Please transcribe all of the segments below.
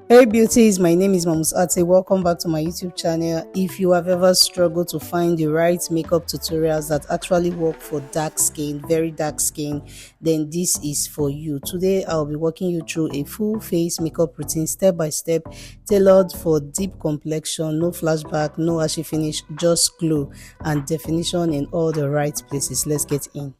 Hey beauties, my name is Mamus Ate. Welcome back to my YouTube channel. If you have ever struggled to find the right makeup tutorials that actually work for dark skin, very dark skin, then this is for you. Today I'll be walking you through a full face makeup routine step by step, tailored for deep complexion, no flashback, no ashy finish, just glow and definition in all the right places. Let's get in.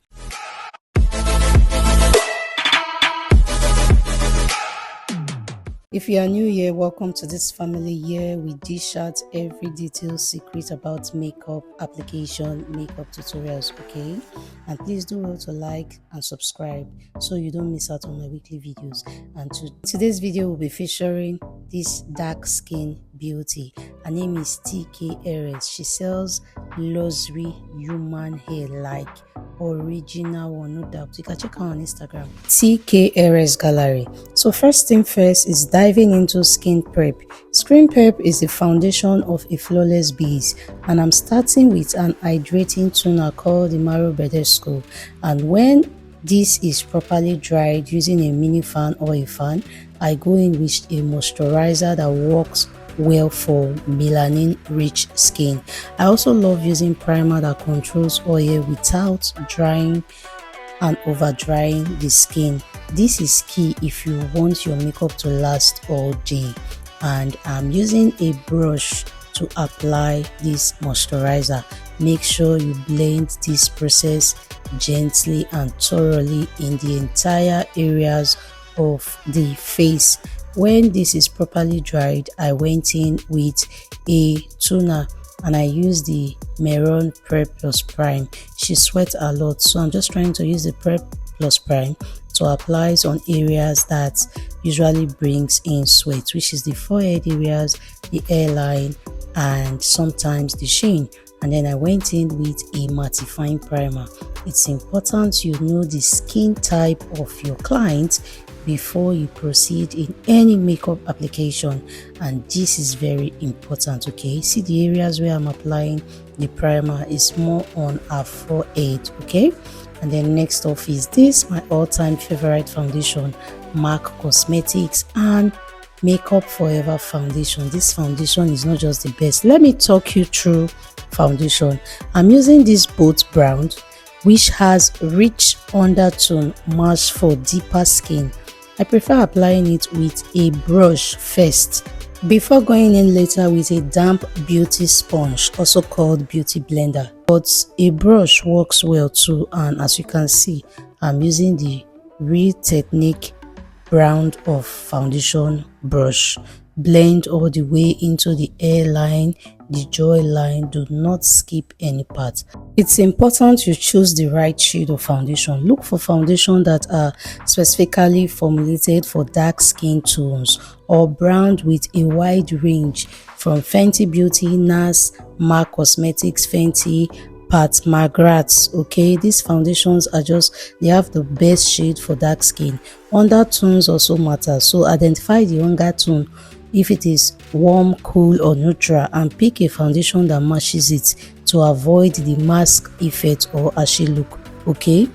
If you are new here, welcome to this family. Here we dish out every detailed secret about makeup application, makeup tutorials, okay? And please do well to like and subscribe so you don't miss out on my weekly videos. And today's video will be featuring this dark skin beauty. Her name is TK Eres. She sells luxury human hair like original one, no doubt. You can check her on Instagram, TK Eres Gallery. So first thing first is diving into skin prep. Skin prep is the foundation of a flawless base, and I'm starting with an hydrating toner called the Maro Bedesco. And when this is properly dried using a mini fan or a fan, I go in with a moisturizer that works well for melanin rich skin. I also love using primer that controls oil without drying and over drying the skin. This is key if you want your makeup to last all day. And I'm using a brush to apply this moisturizer. Make sure you blend this process gently and thoroughly in the entire areas of the face. When this is properly dried, I went in with a toner and I used the Maron Prep Plus Prime. She sweats a lot, so I'm just trying to use the Prep Plus Prime to apply on areas that usually brings in sweat, which is the forehead areas, the hairline, and sometimes the chin. And then I went in with a mattifying primer. It's important you know the skin type of your client before you proceed in any makeup application, and this is very important. Okay, see the areas where I'm applying the primer is more on our forehead. Okay, and then next off is this, my all-time favorite foundation, MAC Cosmetics and Makeup Forever foundation. This foundation is not just the best. Let me talk you through foundation. I'm using this boat brown, which has rich undertone matched for deeper skin. I prefer applying it with a brush first before going in later with a damp beauty sponge, also called beauty blender. But a brush works well too, and as you can see, I'm using the Real Technique brand of foundation brush. Blend all the way into the hairline, the jawline. Do not skip any part. It's important you choose the right shade of foundation. Look for foundation that are specifically formulated for dark skin tones or brand with a wide range from Fenty Beauty, NARS, MAC Cosmetics, Fenty, Pat McGrath's. Okay, these foundations are they have the best shade for dark skin. Undertones also matter, so identify the undertone, if it is warm, cool or neutral, and pick a foundation that matches it to avoid the mask effect or ashy look. Okay,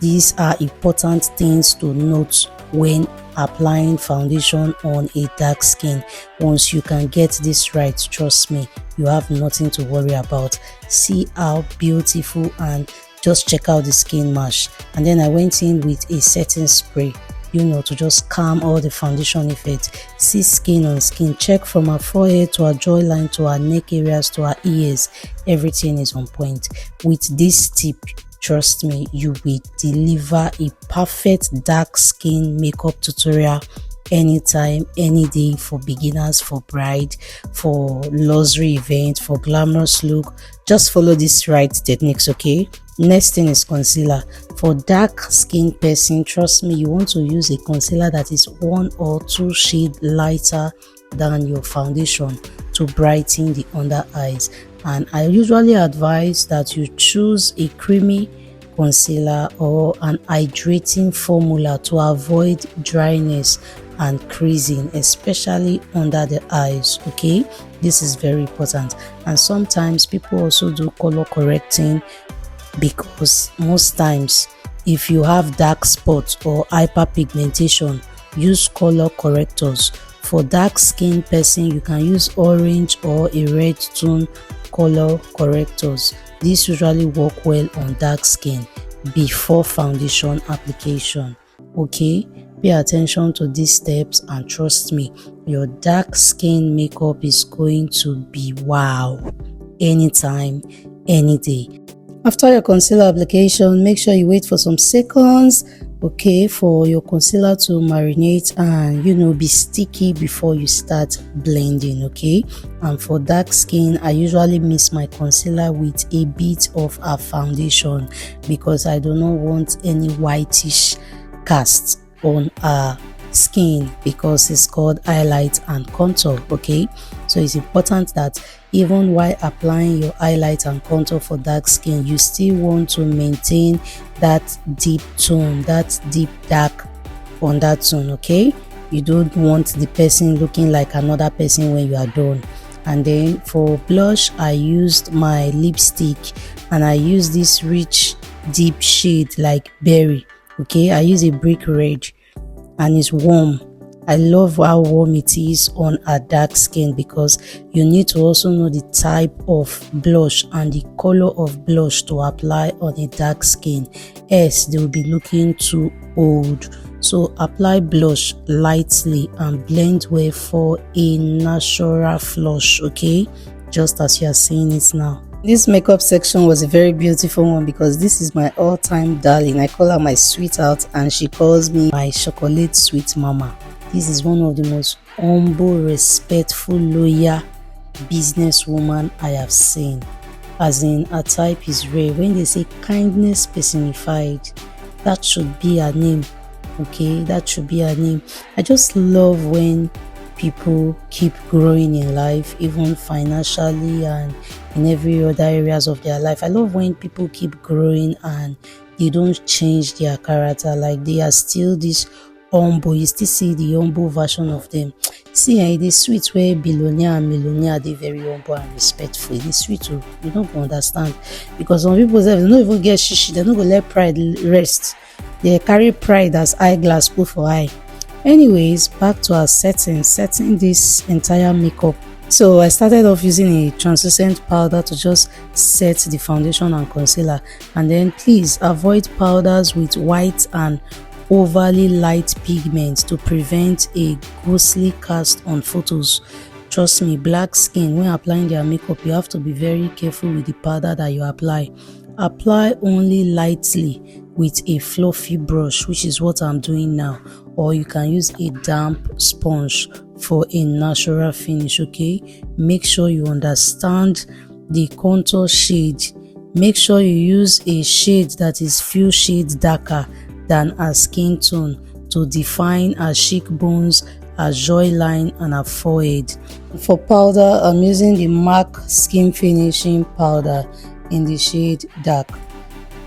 these are important things to note when applying foundation on a dark skin. Once you can get this right, trust me, you have nothing to worry about. See how beautiful, and just check out the skin match. And then I went in with a setting spray, to just calm all the foundation effect. See skin on skin, check from her forehead to her jawline to her neck areas to her ears. Everything is on point. With this tip, trust me, you will deliver a perfect dark skin makeup tutorial anytime, any day, for beginners, for bride, for luxury event, for glamorous look. Just follow these right techniques. Okay, next thing is concealer. For dark skin person, trust me, you want to use a concealer that is 1 or 2 shades lighter than your foundation to brighten the under eyes. And I usually advise that you choose a creamy concealer or an hydrating formula to avoid dryness and creasing, especially under the eyes. Okay, this is very important. And sometimes people also do color correcting, because most times if you have dark spots or hyperpigmentation, use color correctors For dark skin person, you can use orange or a red tone color correctors. These usually work well on dark skin before foundation application. Okay, pay attention to these steps and trust me, your dark skin makeup is going to be wow anytime, any day. After your concealer application, make sure you wait for some seconds, okay, for your concealer to marinate and be sticky before you start blending. Okay, and for dark skin, I usually mix my concealer with a bit of a foundation because I do not want any whitish cast on our skin because it's called highlight and contour. Okay, so it's important that even while applying your highlight and contour for dark skin, you still want to maintain that deep tone, that deep dark on that tone. Okay, you don't want the person looking like another person when you are done. And then for blush, I used my lipstick and I use this rich deep shade like berry. Okay, I use a brick red and it's warm. I love how warm it is on a dark skin because you need to also know the type of blush and the color of blush to apply on a dark skin, else they will be looking too old. So apply blush lightly and blend well for a natural flush. Okay, just as you are seeing it now. This makeup section was a very beautiful one because this is my all-time darling. I call her my sweetheart and she calls me my chocolate sweet mama. This is one of the most humble, respectful, loyal businesswoman I have seen. As in, her type is rare. When they say kindness personified, that should be her name. Okay, that should be her name. I just love when people keep growing in life, even financially and in every other areas of their life. I love when people keep growing and they don't change their character. Like they are still this humble. You still see the humble version of them. See, the sweet where billionaire and millionaire, they very humble and respectful. The sweet, you don't understand because some people say they don't even get shishi. They don't go let pride rest. They carry pride as eyeglass put for eye. Anyways, back to our setting this entire makeup. So I started off using a translucent powder to just set the foundation and concealer, and then please avoid powders with white and overly light pigments to prevent a ghostly cast on photos. Trust me, black skin, when applying their makeup, you have to be very careful with the powder that you apply. Apply only lightly with a fluffy brush, which is what I'm doing now, or you can use a damp sponge for a natural finish. Okay, make sure you understand the contour shade. Make sure you use a shade that is few shades darker than her skin tone to define her cheekbones, her jawline and her forehead. For powder, I'm using the MAC skin finishing powder in the shade dark.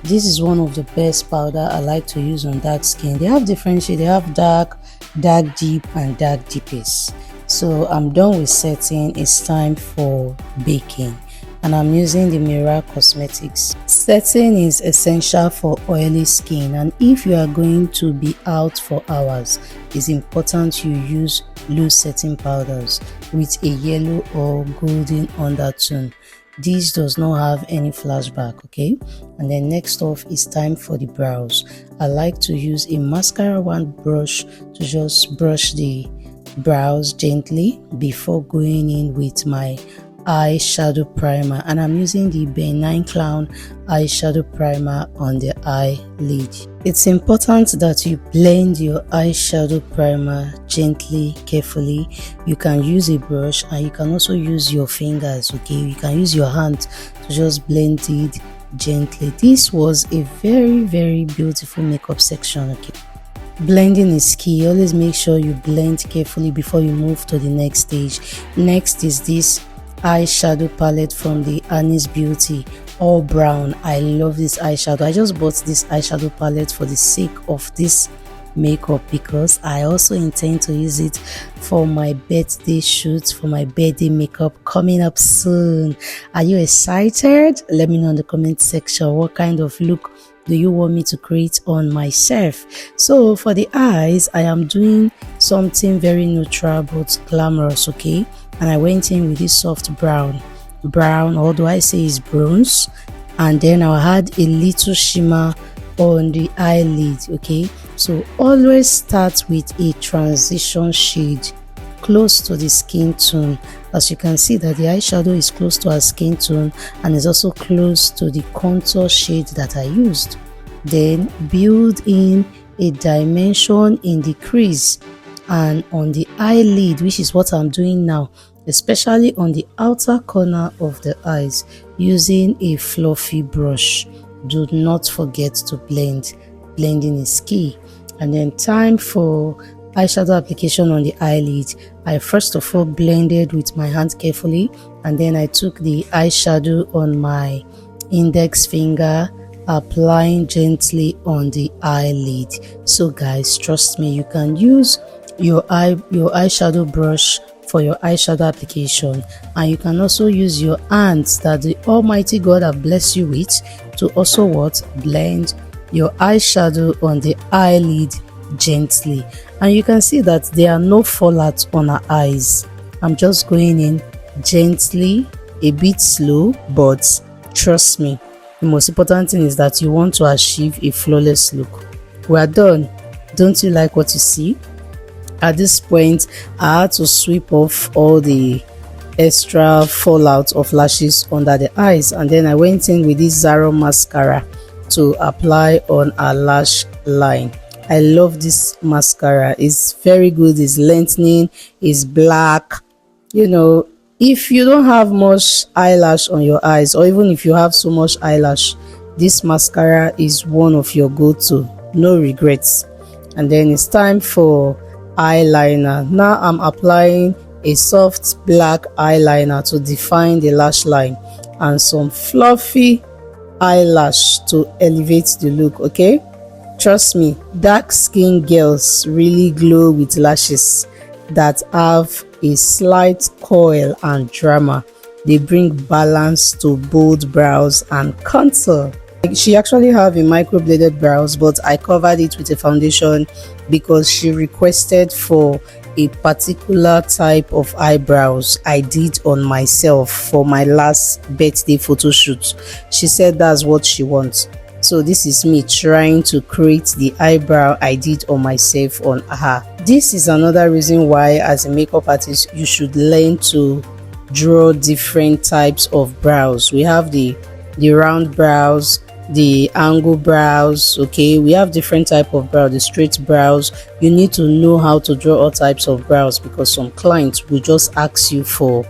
This is one of the best powder I like to use on dark skin. They have different shades. They have dark, dark deep and dark deepest. So I'm done with setting. It's time for baking, and I'm using the Mirror Cosmetics. Setting is essential for oily skin, and if you are going to be out for hours, it's important you use loose setting powders with a yellow or golden undertone. This does not have any flashback. Okay, and then next off is time for the brows. I like to use a mascara wand brush to just brush the brows gently before going in with my eyeshadow primer, and I'm using the Benign Clown eyeshadow primer on the eyelid. It's important that you blend your eyeshadow primer gently, carefully. You can use a brush and you can also use your fingers. Okay, you can use your hand to just blend it gently. This was a very beautiful makeup section. Okay, blending is key. Always make sure you blend carefully before you move to the next stage. Next is this eyeshadow palette from the Annie's Beauty, all brown. I love this eyeshadow. I just bought this eyeshadow palette for the sake of this makeup because I also intend to use it for my birthday shoot, for my birthday makeup coming up soon. Are you excited? Let me know in the comment section what kind of look do you want me to create on myself? So for the eyes, I am doing something very neutral but glamorous, okay? And I went in with this soft brown, or do I say is bronze? And then I'll add a little shimmer on the eyelid, okay? So always start with a transition shade close to the skin tone. As you can see that the eyeshadow is close to our skin tone and is also close to the contour shade that I used. Then build in a dimension in the crease and on the eyelid, which is what I'm doing now, especially on the outer corner of the eyes, using a fluffy brush. Do not forget to blend. Blending is key. And then time for eyeshadow application on the eyelid. I first of all blended with my hand carefully, and then I took the eyeshadow on my index finger, applying gently on the eyelid. So guys, trust me, you can use your eyeshadow brush for your eyeshadow application, and you can also use your hands that the Almighty God have blessed you with to also blend your eyeshadow on the eyelid gently. And you can see that there are no fallouts on our eyes. I'm just going in gently, a bit slow, but trust me, the most important thing is that you want to achieve a flawless look. We are done. Don't you like what you see? At this point, I had to sweep off all the extra fallout of lashes under the eyes, and then I went in with this Zara mascara to apply on our lash line. I love this mascara. It's very good. It's lengthening. It's black. You know, if you don't have much eyelash on your eyes, or even if you have so much eyelash, this mascara is one of your go-to. No regrets. And then it's time for eyeliner. Now I'm applying a soft black eyeliner to define the lash line and some fluffy eyelash to elevate the look. Okay, trust me, dark skin girls really glow with lashes that have a slight coil and drama. They bring balance to bold brows and contour. She actually have a microbladed brows, but I covered it with a foundation because she requested for a particular type of eyebrows I did on myself for my last birthday photo shoot. She said that's what she wants. So this is me trying to create the eyebrow I did on myself on her. This is another reason why as a makeup artist you should learn to draw different types of brows. We have the round brows, the angle brows, okay? We have different type of brow, the straight brows. You need to know how to draw all types of brows because some clients will just ask you for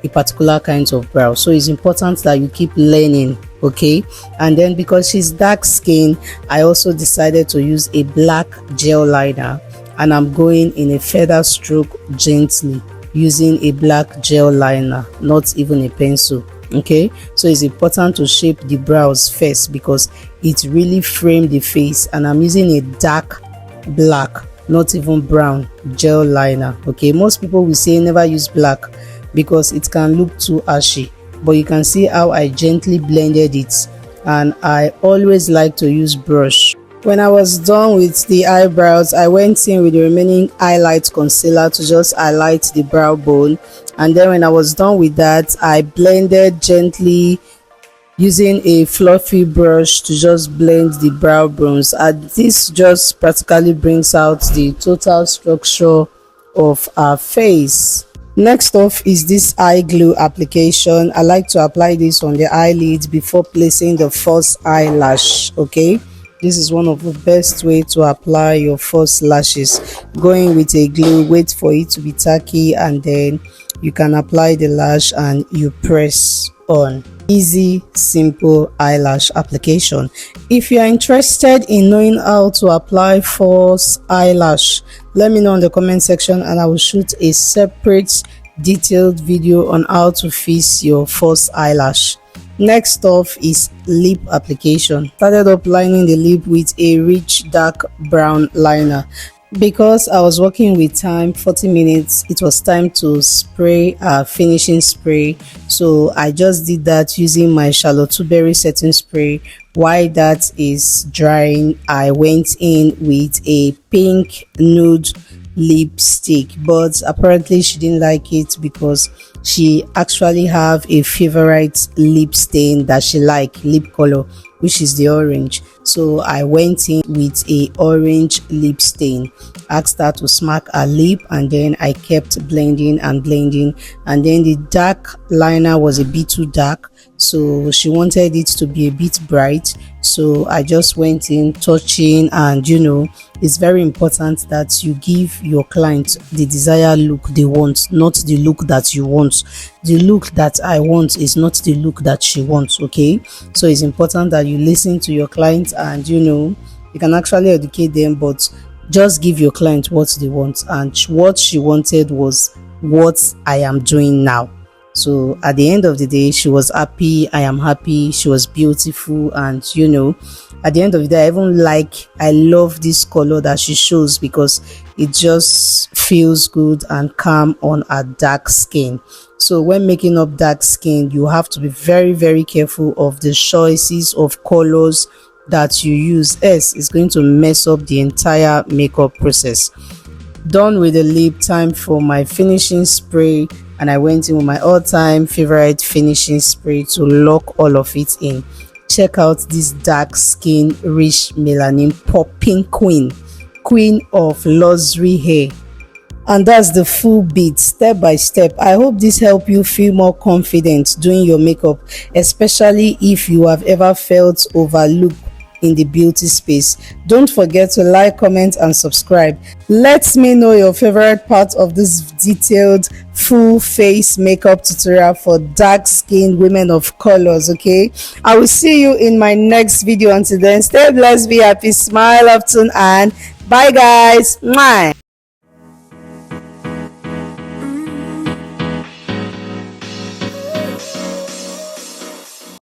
a particular kind of brow. So it's important that you keep learning, okay? And then because she's dark skin, I also decided to use a black gel liner, and I'm going in a feather stroke gently using a black gel liner, not even a pencil. Okay, so it's important to shape the brows first because it really frames the face, and I'm using a dark black, not even brown gel liner. Okay, most people will say never use black because it can look too ashy, but you can see how I gently blended it, and I always like to use brush. When I was done with the eyebrows, I went in with the remaining highlight concealer to just highlight the brow bone. And then when I was done with that, I blended gently using a fluffy brush to just blend the brow bones. And this just practically brings out the total structure of our face. Next off is this eye glue application. I like to apply this on the eyelid before placing the false eyelash. Okay, this is one of the best way to apply your false lashes. Going with a glue, wait for it to be tacky, and then you can apply the lash and you press on. Easy, simple eyelash application. If you are interested in knowing how to apply false eyelash, let me know in the comment section and I will shoot a separate detailed video on how to fix your false eyelash. Next off is lip application. Started up lining the lip with a rich dark brown liner. Because I was working with time, 40 minutes, it was time to spray finishing spray. So I just did that using my Charlotte Tilbury setting spray While that is drying, I went in with a pink nude lipstick, but apparently she didn't like it because she actually have a favorite lip stain that she like, lip color, which is the orange. So I went in with a orange lip stain, asked her to smack her lip, and then I kept blending and blending. And then the dark liner was a bit too dark, so she wanted it to be a bit bright. So I just went in touching, and it's very important that you give your client the desired look they want, not the look that you want. The look that I want is not the look that she wants. Okay, so it's important that you listen to your client, and you can actually educate them, but just give your client what they want, and what she wanted was what I am doing now. So at the end of the day, she was happy, I am happy, she was beautiful. And at the end of the day, I love this color that she shows, because it just feels good and calm on a dark skin. So when making up dark skin, you have to be very, very careful of the choices of colors that you use, else it's going to mess up the entire makeup process. Done with the lip, time for my finishing spray, and I went in with my all-time favorite finishing spray to lock all of it in. Check out this dark skin rich melanin popping queen of luxury hair. And that's the full bit, step by step. I hope this helped you feel more confident doing your makeup, especially if you have ever felt overlooked in the beauty space. Don't forget to like, comment, and subscribe. Let me know your favorite part of this detailed full face makeup tutorial for dark skinned women of colors. Okay, I will see you in my next video. Until then, stay blessed, be happy, smile often, and bye guys. Mwah.